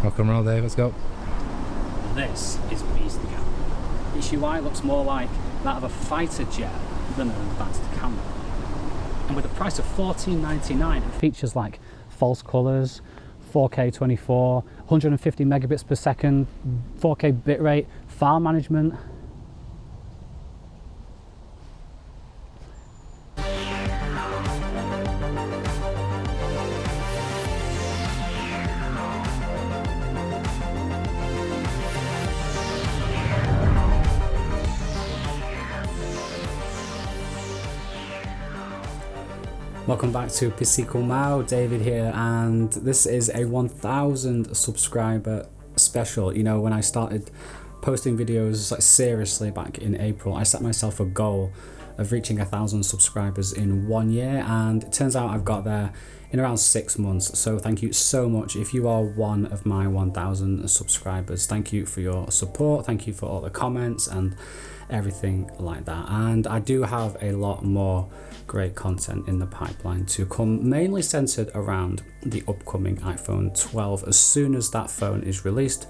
Rock and roll, Dave, let's go. This is beast cam. Its UI looks more like that of a fighter jet than an advanced camera. And with a price of $14.99, it features like false colours, 4K 24, 150 megabits per second, 4K bitrate, file management. Welcome back to Physical Mao, David here, and this is a 1000 subscriber special. You know, when I started posting videos like seriously back in April, I set myself a goal of reaching 1000 subscribers in 1 year, and it turns out I've got there in around 6 months. So thank you so much. If you are one of my 1000 subscribers, thank you for your support, thank you for all the comments and everything like that. And I do have a lot more great content in the pipeline to come, mainly centered around the upcoming iPhone 12. As soon as that phone is released,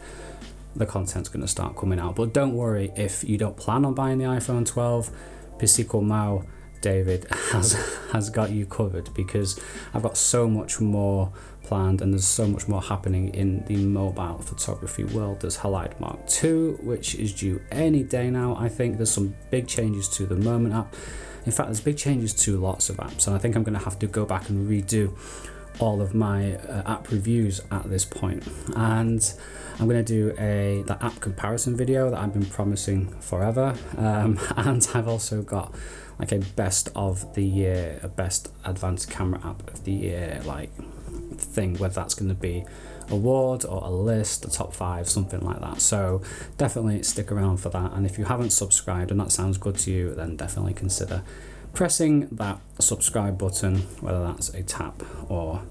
the content's going to start coming out. But don't worry if you don't plan on buying the iPhone 12, Physical Mao David has got you covered, because I've got so much more planned and there's so much more happening in the mobile photography world. There's Halide Mark II, which is due any day now. I think there's some big changes to the Moment app. In fact, there's big changes to lots of apps, and I think I'm going to have to go back and redo all of my app reviews at this point. And I'm going to do the app comparison video that I've been promising forever, and I've also got like a best of the year, a best advanced camera app of the year like thing, whether that's going to be award or a list, a top 5, something like that. So definitely stick around for that, and if you haven't subscribed and that sounds good to you, then definitely consider pressing that subscribe button, whether that's a tap or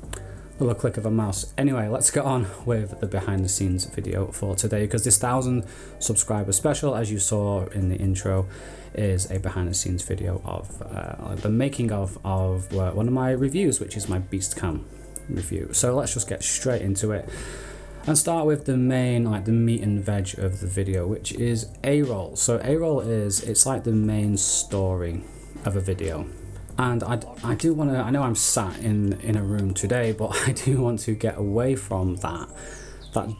a little click of a mouse. Anyway, let's get on with the behind the scenes video for today, because this 1000 subscriber special, as you saw in the intro, is a behind the scenes video of the making of one of my reviews, which is my Beast Cam review. So let's just get straight into it and start with the main, like the meat and veg of the video, which is A-roll. So A-roll it's like the main story of a video, and I do want to, I know I'm sat in a room today, but I do want to get away from that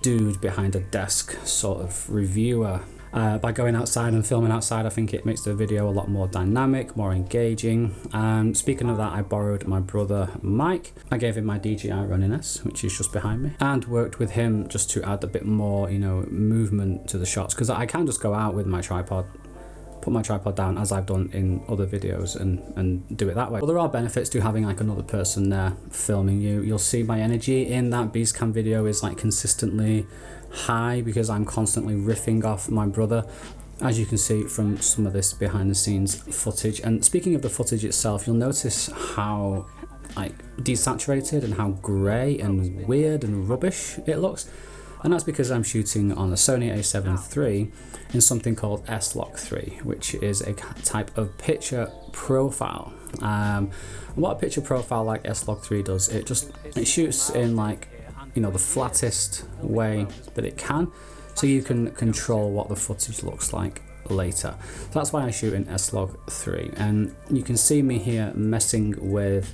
dude behind a desk sort of reviewer. By going outside and filming outside, I think it makes the video a lot more dynamic, more engaging. And speaking of that, I borrowed my brother Mike. I gave him my DJI Ronin S, which is just behind me, and worked with him just to add a bit more, you know, movement to the shots, because I can just go out with my tripod, put my tripod down as I've done in other videos and do it that way. But there are benefits to having like another person there filming you. You'll see my energy in that Beast Cam video is like consistently high because I'm constantly riffing off my brother, as you can see from some of this behind the scenes footage. And speaking of the footage itself, you'll notice how like desaturated and how grey and weird and rubbish it looks. And that's because I'm shooting on a Sony a7 III in something called S-Log 3, which is a type of picture profile. What a picture profile like S-Log 3 does, it shoots in like, you know, the flattest way that it can, so you can control what the footage looks like later. So that's why I shoot in S-Log 3, and you can see me here messing with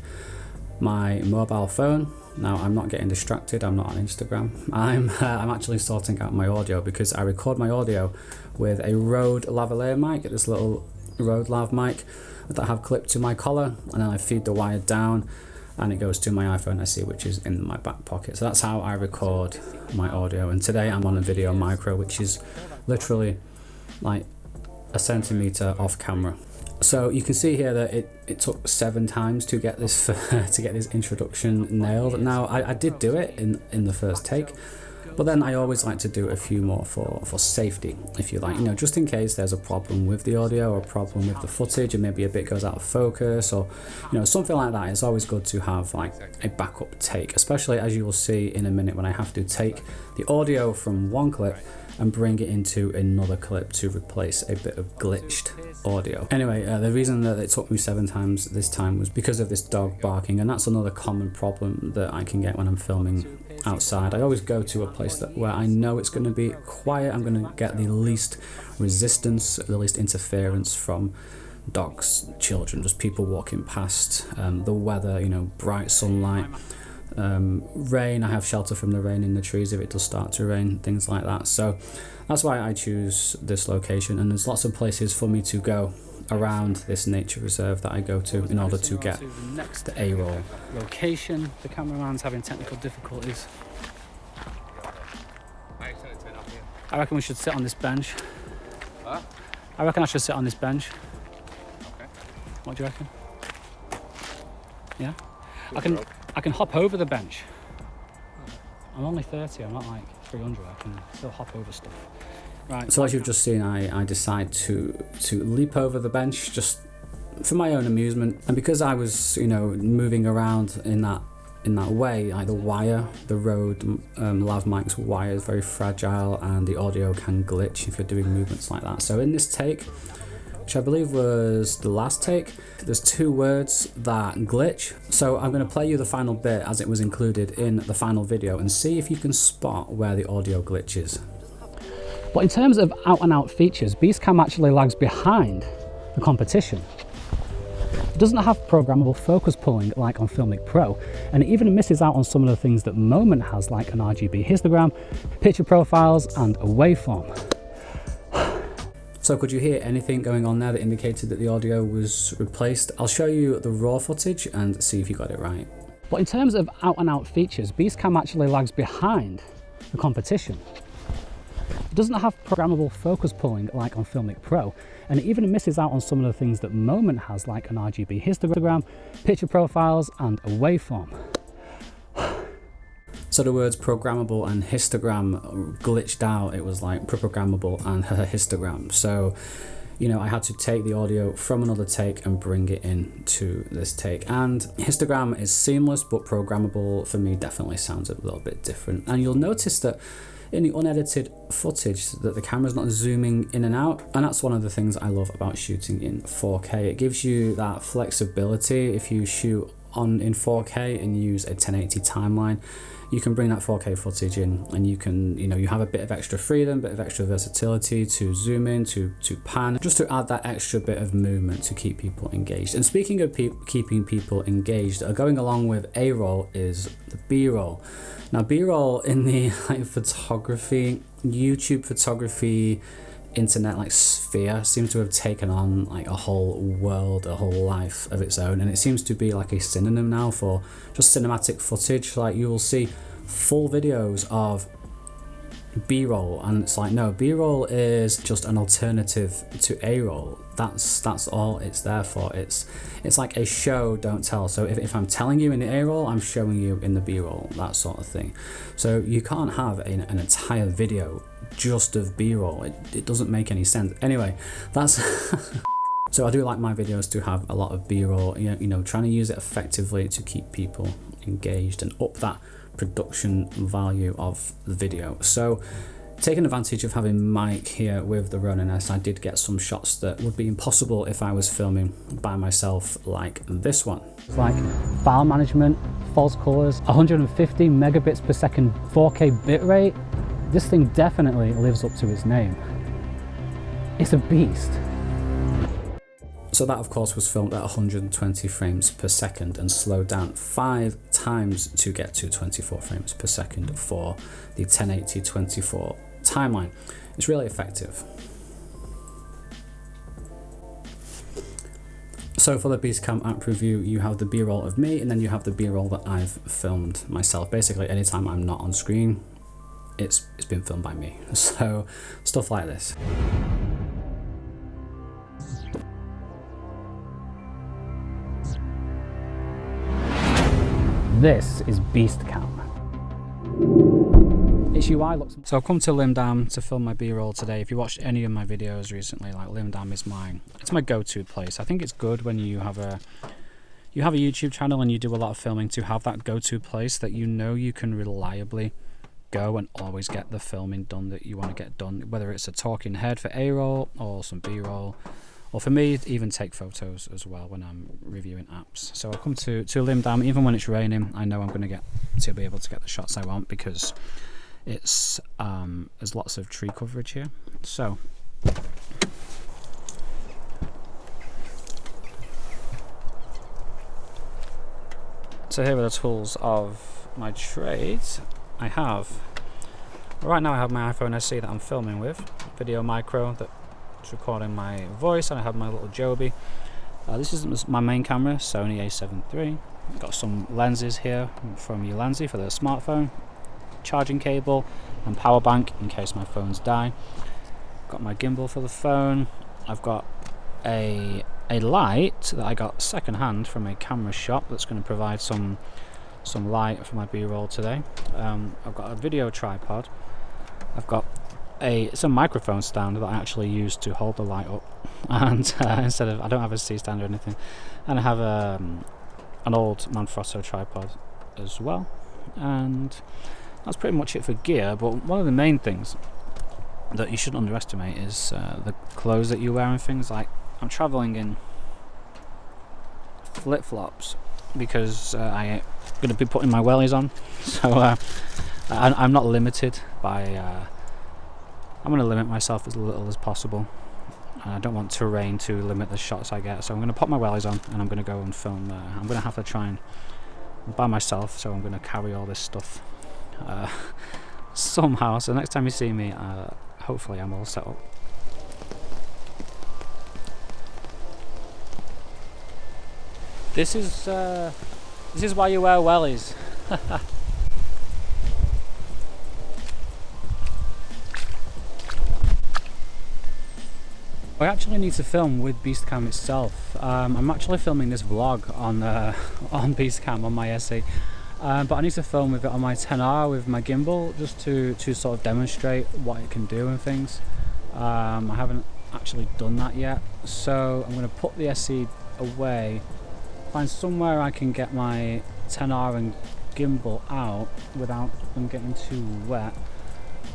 my mobile phone. Now I'm not getting distracted, I'm not on Instagram. I'm actually sorting out my audio, because I record my audio with a Rode lavalier mic, this little Rode Lav Mic that I have clipped to my collar, and then I feed the wire down and it goes to my iPhone SE, which is in my back pocket. So that's how I record my audio. And today I'm on a video micro, which is literally like a centimeter off camera. So you can see here that it took 7 times to get this to get this introduction nailed. Now I did do it in the first take, but then I always like to do a few more for safety, if you like, you know, just in case there's a problem with the audio or a problem with the footage and maybe a bit goes out of focus or, you know, something like that. It's always good to have like a backup take, especially as you will see in a minute when I have to take the audio from one clip and bring it into another clip to replace a bit of glitched audio. Anyway, the reason that it took me 7 times this time was because of this dog barking, and that's another common problem that I can get when I'm filming outside. I always go to a place where I know it's going to be quiet. I'm going to get the least resistance, the least interference from dogs, children, just people walking past, the weather, you know, bright sunlight, rain. I have shelter from the rain in the trees if it does start to rain, things like that. So that's why I choose this location, and there's lots of places for me to go around this nature reserve that I go to in order to get the next A-roll location. The cameraman's having technical difficulties. I reckon we should sit on this bench. Huh? I reckon I should sit on this bench. Okay. What do you reckon? Yeah? I can hop over the bench. I'm only 30, I'm not like 300, I can still hop over stuff. Right. So as you've just seen, I decide to leap over the bench just for my own amusement. And because I was, you know, moving around in that way, like the wire, the Rode Lav Mic's wire is very fragile and the audio can glitch if you're doing movements like that. So in this take, which I believe was the last take, there's 2 words that glitch. So I'm going to play you the final bit as it was included in the final video and see if you can spot where the audio glitches. But in terms of out-and-out features, Beastcam actually lags behind the competition. It doesn't have programmable focus pulling like on Filmic Pro, and it even misses out on some of the things that Moment has, like an RGB histogram, picture profiles, and a waveform. So could you hear anything going on there that indicated that the audio was replaced? I'll show you the raw footage and see if you got it right. But in terms of out-and-out features, Beastcam actually lags behind the competition. It doesn't have programmable focus pulling like on Filmic Pro, and it even misses out on some of the things that Moment has, like an RGB histogram, picture profiles, and a waveform. So the words programmable and histogram glitched out. It was like programmable and histogram. So, you know, I had to take the audio from another take and bring it into this take. And histogram is seamless, but programmable for me definitely sounds a little bit different. And you'll notice that in the unedited footage that the camera's not zooming in and out, and that's one of the things I love about shooting in 4K. It gives you that flexibility. If you shoot in 4K and use a 1080 timeline, you can bring that 4K footage in, and you can, you know, you have a bit of extra freedom, bit of extra versatility to zoom in, to pan, just to add that extra bit of movement to keep people engaged. And speaking of keeping people engaged, going along with A-roll is the B-roll. Now, B-roll in the photography, YouTube photography, internet sphere seems to have taken on like a whole world, a whole life of its own, and it seems to be like a synonym now for just cinematic footage. Like you will see full videos of B-roll, and it's like, no, B-roll is just an alternative to A-roll. That's all it's there for. It's like a show don't tell. So if I'm telling you in the A-roll, I'm showing you in the B-roll, that sort of thing. So you can't have an entire video just of B-roll. It doesn't make any sense. Anyway, that's so I do like my videos to have a lot of B-roll, you know, trying to use it effectively to keep people engaged and up that production value of the video. So taking advantage of having Mike here with the Ronin S, I did get some shots that would be impossible if I was filming by myself, like this one. It's like file management, false colors, 150 megabits per second 4K bitrate. This thing definitely lives up to its name. It's a beast. So that of course was filmed at 120 frames per second and slowed down 5 times to get to 24 frames per second for the 1080-24 timeline. It's really effective. So for the Beastcam app review, you have the B-roll of me, and then you have the B-roll that I've filmed myself. Basically anytime I'm not on screen, it's been filmed by me. So stuff like this. This is Beastcam. Its UI looks... So I've come to Limdam to film my B-roll today. If you watched any of my videos recently, like Limdam is it's my go-to place. I think it's good when you have a YouTube channel and you do a lot of filming to have that go-to place that you know you can reliably go and always get the filming done that you want to get done, whether it's a talking head for A-roll or some B-roll, or for me, even take photos as well when I'm reviewing apps. So I'll come to limb down. Even when it's raining, I know I'm going to be able to get the shots I want, because it's there's lots of tree coverage here. So here are the tools of my trade. Right now I have my iPhone SE that I'm filming with, video micro that's recording my voice, and I have my little Joby. This is my main camera, Sony A7 III. Got some lenses here from Ulanzi for the smartphone, charging cable and power bank in case my phones die. Got my gimbal for the phone. I've got a light that I got second hand from a camera shop that's going to provide some light for my B-roll today. I've got a video tripod. I've got it's a microphone stand that I actually use to hold the light up, and instead of, I don't have a C-stand or anything. And I have an old Manfrotto tripod as well, and that's pretty much it for gear. But one of the main things that you shouldn't underestimate is the clothes that you wear and things. Like, I'm traveling in flip-flops because I'm going to be putting my wellies on, so I'm not limited by I'm going to limit myself as little as possible. I don't want terrain to limit the shots I get, so I'm going to put my wellies on and I'm going to go and film. I'm going to have to try and by myself, so I'm going to carry all this stuff somehow. So next time you see me, hopefully I'm all set up. This is why you wear wellies. I actually need to film with Beastcam itself. I'm actually filming this vlog on Beastcam on my SE, but I need to film with it on my 10R with my gimbal, just to sort of demonstrate what it can do and things. I haven't actually done that yet, so I'm going to put the SE away, find somewhere I can get my 10R and gimbal out without them getting too wet,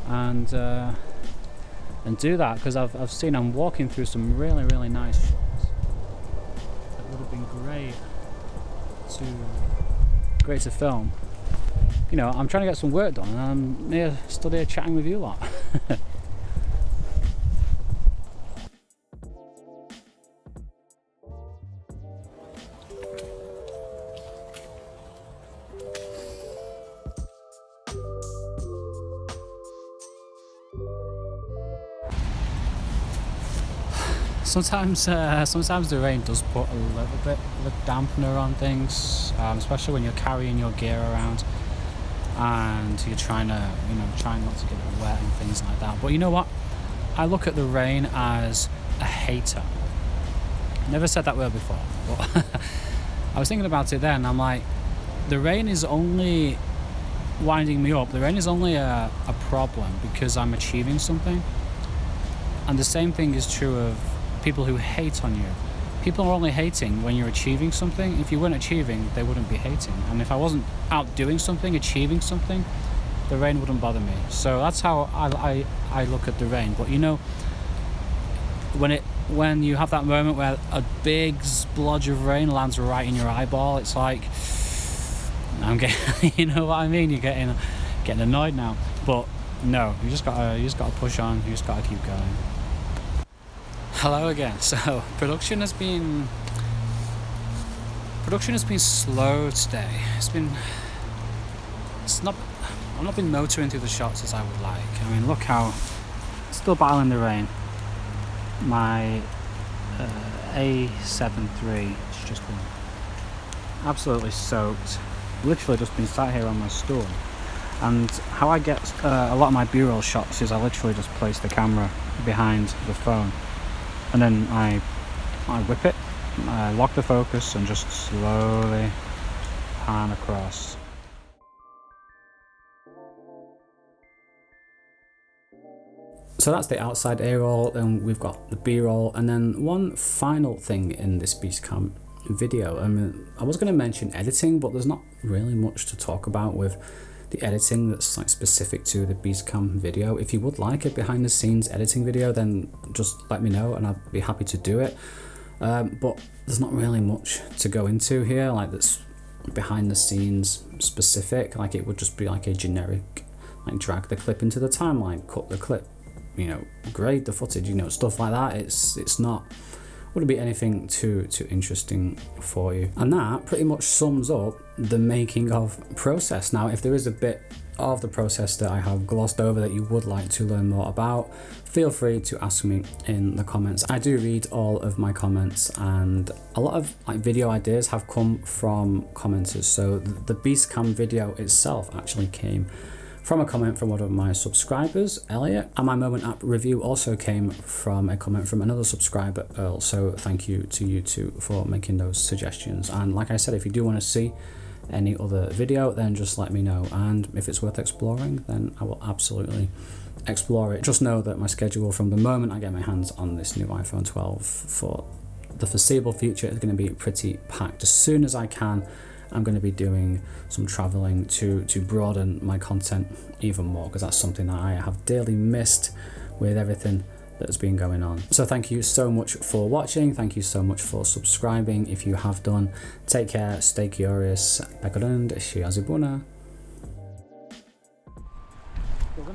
and do that, because I've seen I'm walking through some really nice shots that would have been great to film. You know, I'm trying to get some work done, and I'm stood here chatting with you lot. Sometimes the rain does put a little bit of a dampener on things, especially when you're carrying your gear around and you're trying not to get it wet and things like that. But you know what? I look at the rain as a hater. Never said that word before, but I was thinking about it then. I'm like, the rain is only winding me up. The rain is only a problem because I'm achieving something. And the same thing is true of people who hate on you. People are only hating when you're achieving something. If you weren't achieving, they wouldn't be hating. And if I wasn't out doing something, achieving something, the rain wouldn't bother me. So that's how I look at the rain. But you know, when you have that moment where a big splodge of rain lands right in your eyeball, it's like, I'm getting, you know what I mean? You're getting annoyed now. But no, you just gotta push on. You just gotta keep going. Hello again. So production has been slow today. I've not been motoring through the shots as I would like. I mean, look how, still battling the rain. My A7 III has just been absolutely soaked. Literally just been sat here on my stool. And how I get a lot of my B-roll shots is I literally just place the camera behind the phone, and then I whip it, I lock the focus and just slowly pan across. So that's the outside A-roll, and we've got the B-roll, and then one final thing in this Beastcam video. I mean, I was going to mention editing, but there's not really much to talk about with the editing that's like specific to the Beastcam video. If you would like a behind the scenes editing video, then just let me know and I'd be happy to do it. But there's not really much to go into here, like that's behind the scenes specific. Like it would just be like a generic, like drag the clip into the timeline, cut the clip, you know, grade the footage, you know, stuff like that. It's not, wouldn't be anything too interesting for you. And that pretty much sums up the making of process. Now, if there is a bit of the process that I have glossed over that you would like to learn more about, feel free to ask me in the comments. I do read all of my comments, and a lot of like video ideas have come from commenters. So the Beastcam video itself actually came from a comment from one of my subscribers, Elliot, and my Moment app review also came from a comment from another subscriber, Earl. So thank you to you two for making those suggestions. And like I said, if you do want to see any other video, then just let me know, and if it's worth exploring, then I will absolutely explore it. Just know that my schedule from the moment I get my hands on this new iPhone 12 for the foreseeable future is going to be pretty packed. As soon as I can, I'm going to be doing some traveling to broaden my content even more, because that's something that I have dearly missed with everything that's been going on. So thank you so much for watching. Thank you so much for subscribing if you have done. Take care, stay curious. We're gonna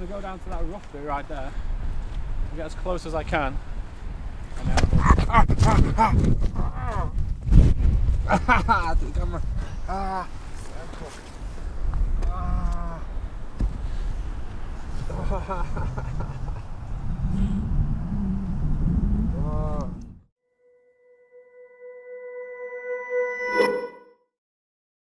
go down to that rough bit right there and get as close as I can. And then to the camera.